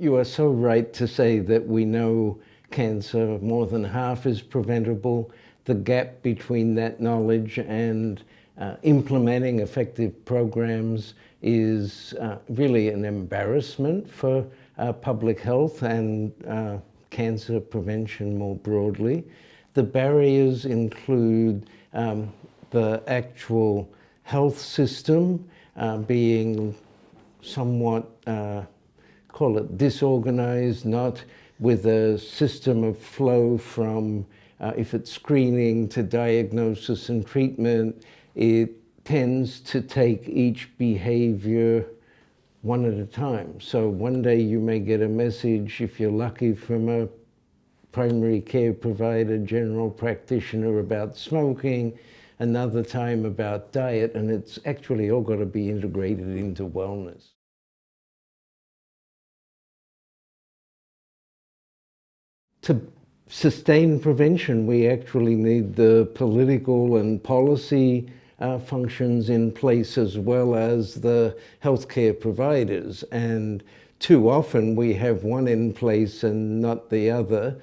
You are so right to say that we know cancer, more than half is preventable. The gap between that knowledge and implementing effective programs is really an embarrassment for public health and cancer prevention more broadly. The barriers include the actual health system being somewhat call it disorganized, not with a system of flow from if it's screening to diagnosis and treatment. It tends to take each behavior one at a time. So one day you may get a message, if you're lucky, from a primary care provider, general practitioner, about smoking, another time about diet, and it's actually all got to be integrated into wellness. To sustain prevention, we actually need the political and policy functions in place, as well as the healthcare providers. And too often we have one in place and not the other.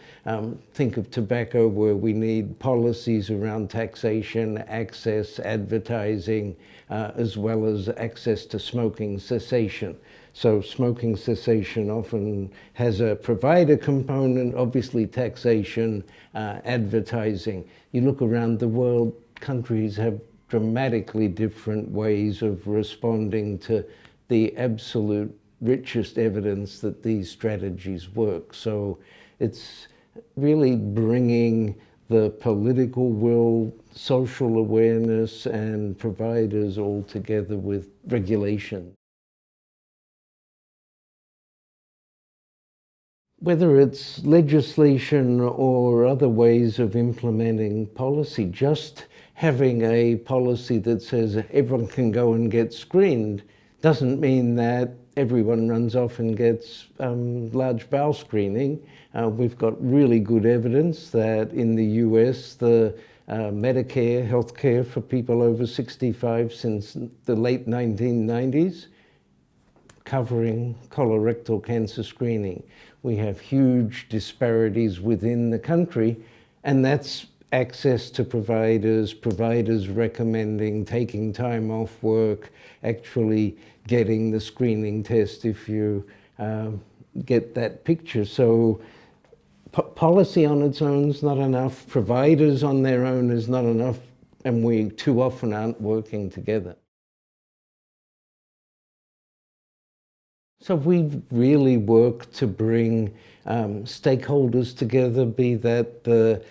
Think of tobacco, where we need policies around taxation, access, advertising, as well as access to smoking cessation. So smoking cessation often has a provider component, obviously taxation, advertising. You look around the world, countries have dramatically different ways of responding to the absolute richest evidence that these strategies work. So it's really bringing the political will, social awareness, and providers all together with regulation. Whether it's legislation or other ways of implementing policy, just having a policy that says everyone can go and get screened doesn't mean that everyone runs off and gets large bowel screening. We've got really good evidence that in the US, the Medicare healthcare for people over 65 since the late 1990s, covering colorectal cancer screening. We have huge disparities within the country, and that's access to providers, providers recommending taking time off work, actually getting the screening test if you get that picture. So policy on its own is not enough, providers on their own is not enough, and we too often aren't working together. So we've really worked to bring stakeholders together, be that the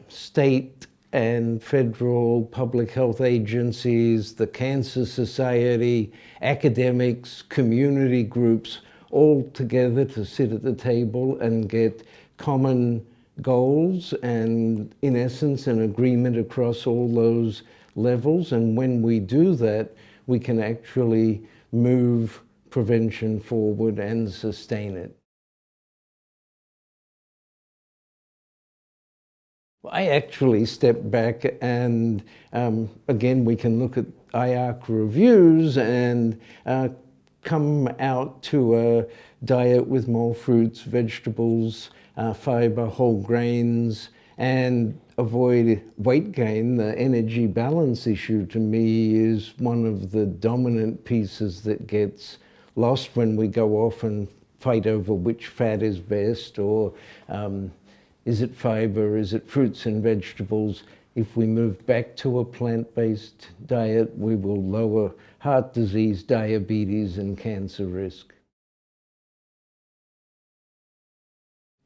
state and federal public health agencies, the Cancer Society, academics, community groups, all together to sit at the table and get common goals and, in essence, an agreement across all those levels. And when we do that, we can actually move prevention forward and sustain it. I actually stepped back and again, we can look at IARC reviews and come out to a diet with more fruits, vegetables, fiber, whole grains, and avoid weight gain. The energy balance issue, to me, is one of the dominant pieces that gets lost when we go off and fight over which fat is best, or is it fiber, is it fruits and vegetables. If we move back to a plant-based diet, we will lower heart disease, diabetes, and cancer risk.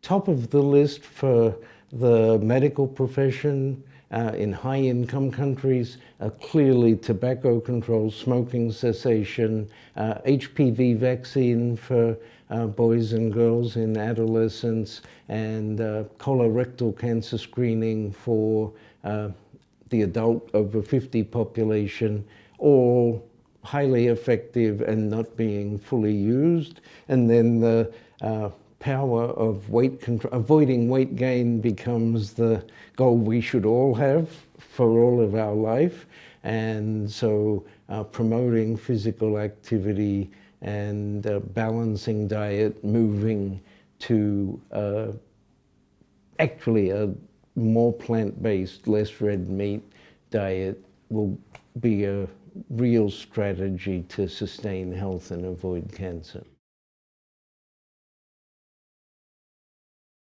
Top of the list for the medical profession in high-income countries are clearly tobacco control, smoking cessation, HPV vaccine for boys and girls in adolescence, and colorectal cancer screening for the adult over 50 population, all highly effective and not being fully used. And then the power of weight control, avoiding weight gain, becomes the goal we should all have for all of our life. And so promoting physical activity and balancing diet, moving to actually a more plant-based, less red meat diet will be a real strategy to sustain health and avoid cancer.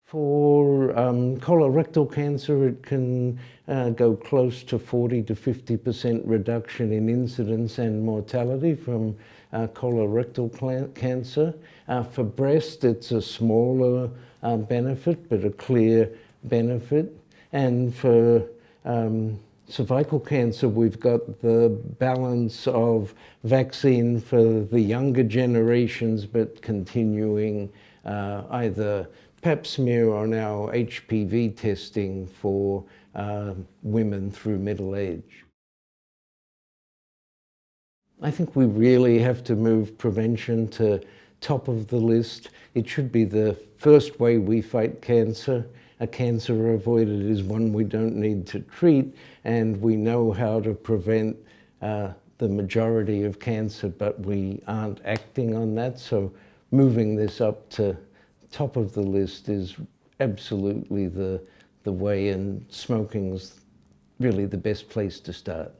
For colorectal cancer, it can go close to 40 to 50% reduction in incidence and mortality from colorectal cancer. For breast, it's a smaller benefit, but a clear benefit. And for cervical cancer, we've got the balance of vaccine for the younger generations, but continuing either Pap smear or now HPV testing for women through middle age. I think we really have to move prevention to top of the list. It should be the first way we fight cancer. A cancer avoided is one we don't need to treat, and we know how to prevent the majority of cancer, but we aren't acting on that. So moving this up to top of the list is absolutely the way, and smoking's really the best place to start.